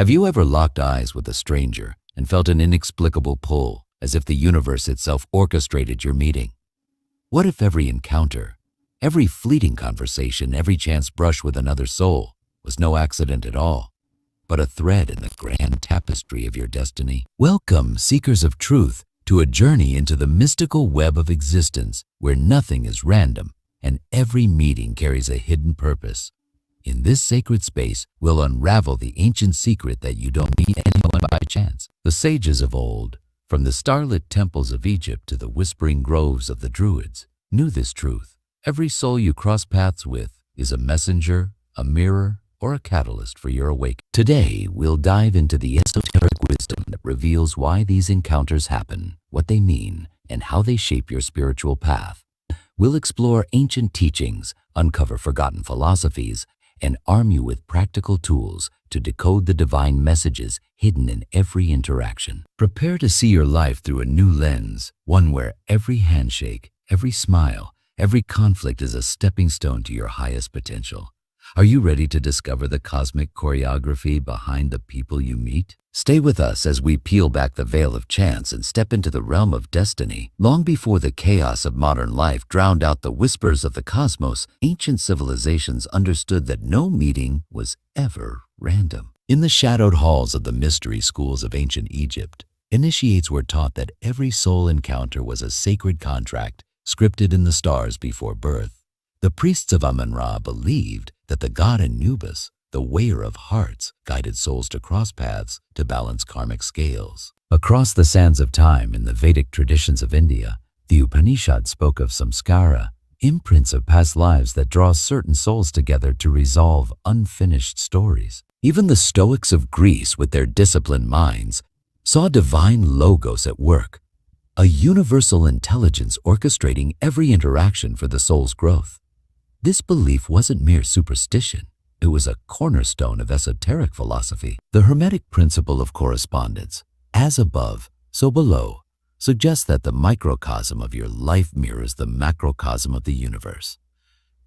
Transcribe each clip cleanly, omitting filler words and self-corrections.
Have you ever locked eyes with a stranger and felt an inexplicable pull, as if the universe itself orchestrated your meeting? What if every encounter, every fleeting conversation, every chance brush with another soul was no accident at all, but a thread in the grand tapestry of your destiny? Welcome, seekers of truth, to a journey into the mystical web of existence where nothing is random and every meeting carries a hidden purpose. In this sacred space, we'll unravel the ancient secret that you don't meet anyone by chance. The sages of old, from the starlit temples of Egypt to the whispering groves of the Druids, knew this truth. Every soul you cross paths with is a messenger, a mirror, or a catalyst for your awakening. Today, we'll dive into the esoteric wisdom that reveals why these encounters happen, what they mean, and how they shape your spiritual path. We'll explore ancient teachings, uncover forgotten philosophies, and arm you with practical tools to decode the divine messages hidden in every interaction. Prepare to see your life through a new lens, one where every handshake, every smile, every conflict is a stepping stone to your highest potential. Are you ready to discover the cosmic choreography behind the people you meet? Stay with us as we peel back the veil of chance and step into the realm of destiny. Long before the chaos of modern life drowned out the whispers of the cosmos, ancient civilizations understood that no meeting was ever random. In the shadowed halls of the mystery schools of ancient Egypt, initiates were taught that every soul encounter was a sacred contract scripted in the stars before birth. The priests of Amun-Ra believed that the god Anubis, the weigher of hearts, guided souls to cross paths to balance karmic scales. Across the sands of time in the Vedic traditions of India, the Upanishad spoke of samskara, imprints of past lives that draw certain souls together to resolve unfinished stories. Even the Stoics of Greece, with their disciplined minds, saw divine logos at work, a universal intelligence orchestrating every interaction for the soul's growth. This belief wasn't mere superstition. It was a cornerstone of esoteric philosophy. The Hermetic principle of correspondence, as above, so below, suggests that the microcosm of your life mirrors the macrocosm of the universe.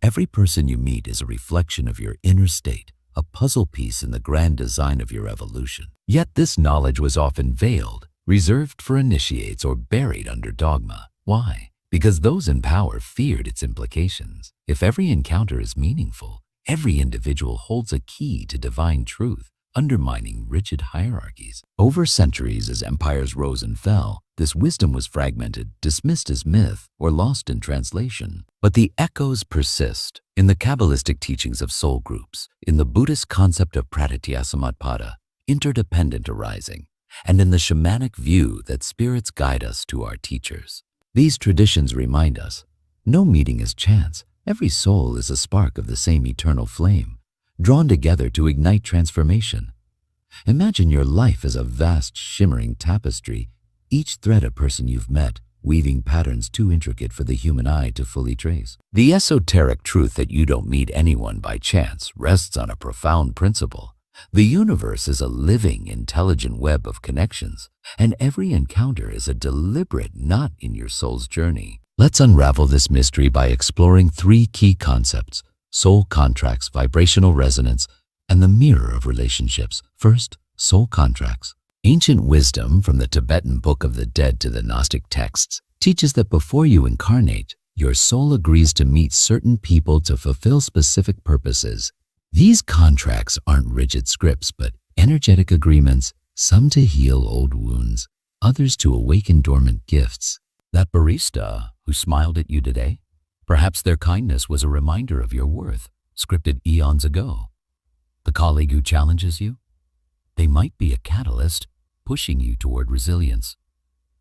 Every person you meet is a reflection of your inner state, a puzzle piece in the grand design of your evolution. Yet this knowledge was often veiled, reserved for initiates, or buried under dogma. Why? Because those in power feared its implications. If every encounter is meaningful, every individual holds a key to divine truth, undermining rigid hierarchies. Over centuries, as empires rose and fell, this wisdom was fragmented, dismissed as myth, or lost in translation. But the echoes persist in the Kabbalistic teachings of soul groups, in the Buddhist concept of pratityasamutpada, interdependent arising, and in the shamanic view that spirits guide us to our teachers. These traditions remind us, no meeting is chance. Every soul is a spark of the same eternal flame, drawn together to ignite transformation. Imagine your life as a vast, shimmering tapestry, each thread a person you've met, weaving patterns too intricate for the human eye to fully trace. The esoteric truth that you don't meet anyone by chance rests on a profound principle. The universe is a living, intelligent web of connections, and every encounter is a deliberate knot in your soul's journey. Let's unravel this mystery by exploring three key concepts: soul contracts, vibrational resonance, and the mirror of relationships. First, soul contracts. Ancient wisdom, from the Tibetan Book of the Dead to the Gnostic texts, teaches that before you incarnate, your soul agrees to meet certain people to fulfill specific purposes. These contracts aren't rigid scripts, but energetic agreements, some to heal old wounds, others to awaken dormant gifts. That barista who smiled at you today, perhaps their kindness was a reminder of your worth, scripted eons ago. The colleague who challenges you, they might be a catalyst pushing you toward resilience.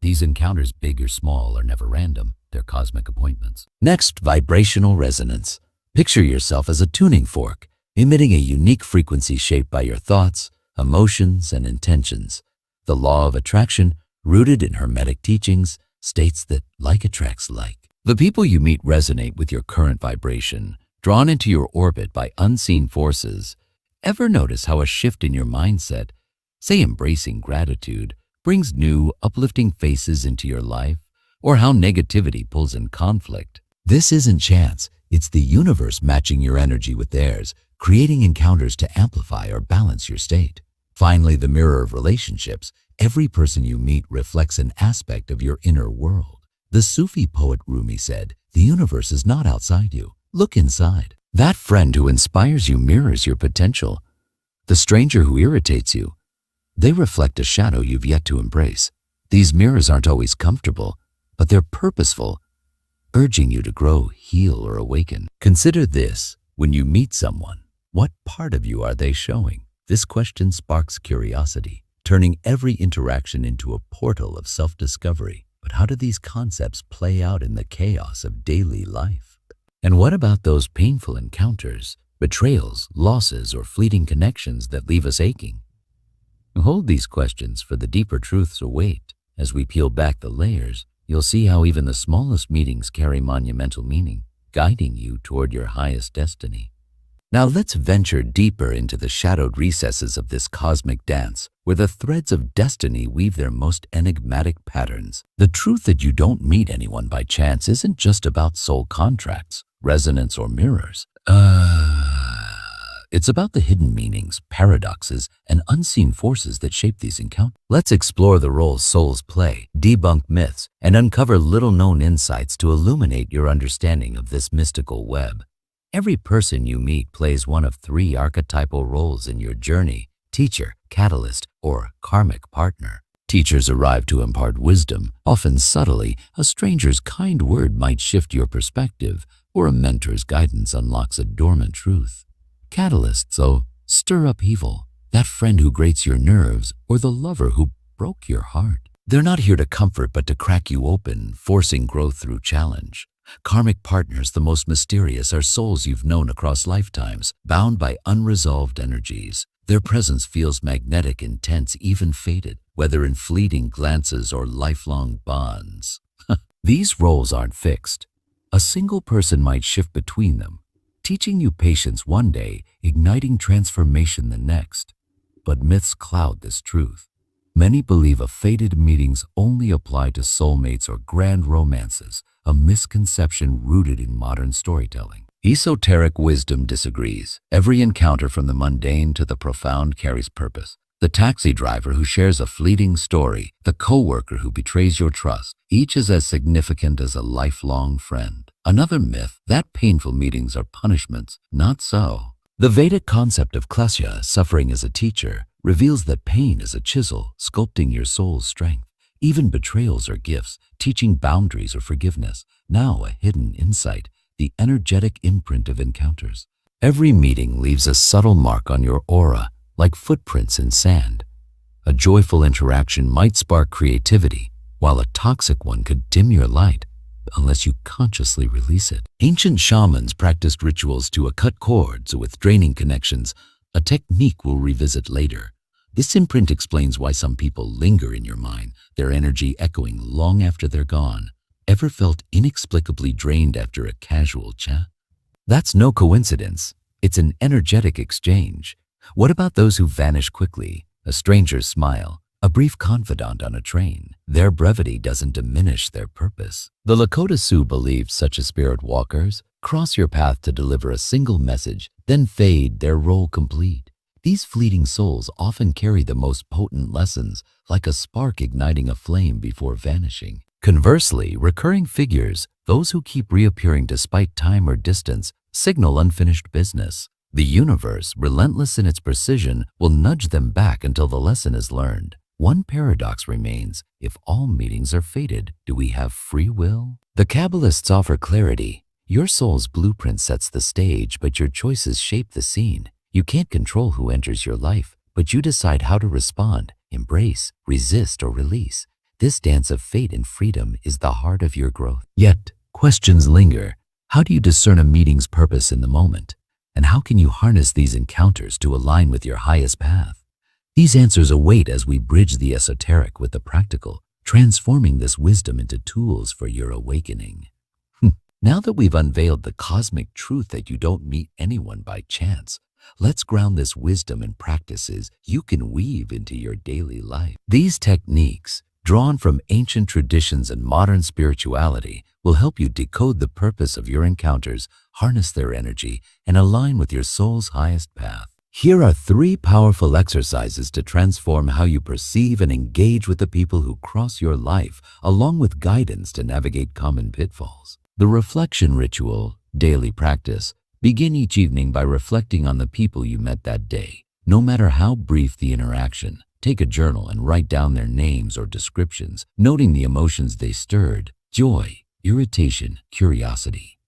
These encounters, big or small, are never random. They're cosmic appointments. Next, vibrational resonance. Picture yourself as a tuning fork, emitting a unique frequency shaped by your thoughts, emotions, and intentions. The law of attraction, rooted in Hermetic teachings, states that like attracts like. The people you meet resonate with your current vibration, drawn into your orbit by unseen forces. Ever notice how a shift in your mindset, say embracing gratitude, brings new, uplifting faces into your life, or how negativity pulls in conflict? This isn't chance. It's the universe matching your energy with theirs, creating encounters to amplify or balance your state. Finally, the mirror of relationships. Every person you meet reflects an aspect of your inner world. The Sufi poet Rumi said, "The universe is not outside you. Look inside." That friend who inspires you mirrors your potential. The stranger who irritates you, they reflect a shadow you've yet to embrace. These mirrors aren't always comfortable, but they're purposeful, urging you to grow, heal, or awaken. Consider this: when you meet someone, what part of you are they showing? This question sparks curiosity, turning every interaction into a portal of self-discovery. But how do these concepts play out in the chaos of daily life? And what about those painful encounters, betrayals, losses, or fleeting connections that leave us aching? Hold these questions, for the deeper truths await. As we peel back the layers, you'll see how even the smallest meetings carry monumental meaning, guiding you toward your highest destiny. Now let's venture deeper into the shadowed recesses of this cosmic dance, where the threads of destiny weave their most enigmatic patterns. The truth that you don't meet anyone by chance isn't just about soul contracts, resonance, or mirrors. It's about the hidden meanings, paradoxes, and unseen forces that shape these encounters. Let's explore the roles souls play, debunk myths, and uncover little-known insights to illuminate your understanding of this mystical web. Every person you meet plays one of three archetypal roles in your journey: teacher, catalyst, or karmic partner. Teachers arrive to impart wisdom. Often subtly, a stranger's kind word might shift your perspective, or a mentor's guidance unlocks a dormant truth. Catalysts, though, stir upheaval. That friend who grates your nerves, or the lover who broke your heart. They're not here to comfort, but to crack you open, forcing growth through challenge. Karmic partners, the most mysterious, are souls you've known across lifetimes, bound by unresolved energies. Their presence feels magnetic, intense, even fated, whether in fleeting glances or lifelong bonds. These roles aren't fixed. A single person might shift between them, teaching you patience one day, igniting transformation the next. But myths cloud this truth. Many believe fated meetings only apply to soulmates or grand romances, a misconception rooted in modern storytelling. Esoteric wisdom disagrees. Every encounter, from the mundane to the profound, carries purpose. The taxi driver who shares a fleeting story, the coworker who betrays your trust, each is as significant as a lifelong friend. Another myth, that painful meetings are punishments. Not so. The Vedic concept of klesha, suffering as a teacher, reveals that pain is a chisel, sculpting your soul's strength. Even betrayals are gifts, teaching boundaries or forgiveness. Now a hidden insight, the energetic imprint of encounters. Every meeting leaves a subtle mark on your aura, like footprints in sand. A joyful interaction might spark creativity, while a toxic one could dim your light, unless you consciously release it. Ancient shamans practiced rituals to cut cords with draining connections, a technique we'll revisit later. This imprint explains why some people linger in your mind, their energy echoing long after they're gone. Ever felt inexplicably drained after a casual chat? That's no coincidence. It's an energetic exchange. What about those who vanish quickly? A stranger's smile, a brief confidant on a train. Their brevity doesn't diminish their purpose. The Lakota Sioux believed such as spirit walkers cross your path to deliver a single message, then fade, their role complete. These fleeting souls often carry the most potent lessons, like a spark igniting a flame before vanishing. Conversely, recurring figures, those who keep reappearing despite time or distance, signal unfinished business. The universe, relentless in its precision, will nudge them back until the lesson is learned. One paradox remains: if all meetings are fated, do we have free will? The Kabbalists offer clarity. Your soul's blueprint sets the stage, but your choices shape the scene. You can't control who enters your life, but you decide how to respond, embrace, resist, or release. This dance of fate and freedom is the heart of your growth. Yet, questions linger. How do you discern a meeting's purpose in the moment? And how can you harness these encounters to align with your highest path? These answers await as we bridge the esoteric with the practical, transforming this wisdom into tools for your awakening. Now that we've unveiled the cosmic truth that you don't meet anyone by chance, let's ground this wisdom in practices you can weave into your daily life. These techniques, drawn from ancient traditions and modern spirituality, will help you decode the purpose of your encounters, harness their energy, and align with your soul's highest path. Here are 3 powerful exercises to transform how you perceive and engage with the people who cross your life, along with guidance to navigate common pitfalls. The reflection ritual, daily practice. Begin each evening by reflecting on the people you met that day. No matter how brief the interaction, take a journal and write down their names or descriptions, noting the emotions they stirred: joy, irritation, curiosity.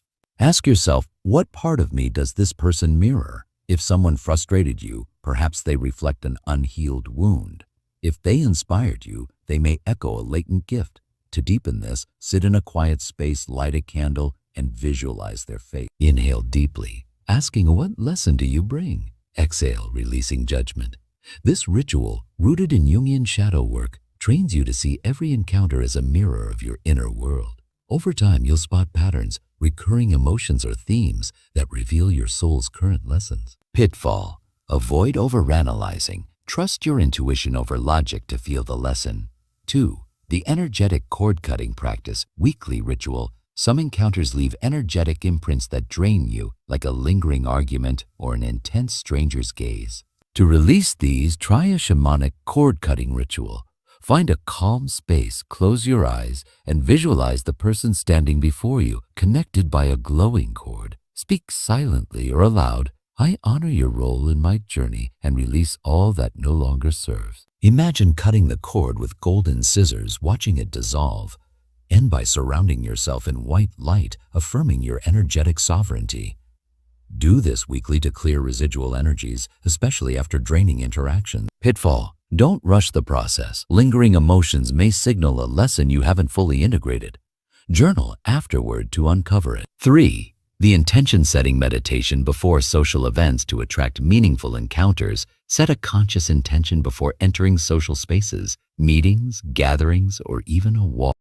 Ask yourself, what part of me does this person mirror? If someone frustrated you, perhaps they reflect an unhealed wound. If they inspired you, they may echo a latent gift. To deepen this, sit in a quiet space, light a candle, and visualize their face. Inhale deeply, asking, what lesson do you bring? Exhale, releasing judgment. This ritual, rooted in Jungian shadow work, trains you to see every encounter as a mirror of your inner world. Over time, you'll spot patterns, recurring emotions, or themes that reveal your soul's current lessons. Pitfall: avoid overanalyzing. Trust your intuition over logic to feel the lesson. 2. The energetic cord-cutting practice, weekly ritual. Some encounters leave energetic imprints that drain you, like a lingering argument or an intense stranger's gaze. To release these, try a shamanic cord-cutting ritual. Find a calm space, close your eyes, and visualize the person standing before you, connected by a glowing cord. Speak silently or aloud, I honor your role in my journey and release all that no longer serves. Imagine cutting the cord with golden scissors, watching it dissolve. End by surrounding yourself in white light, affirming your energetic sovereignty. Do this weekly to clear residual energies, especially after draining interactions. Pitfall: don't rush the process. Lingering emotions may signal a lesson you haven't fully integrated. Journal afterward to uncover it. 3. The intention-setting meditation before social events. To attract meaningful encounters, set a conscious intention before entering social spaces, meetings, gatherings, or even a walk.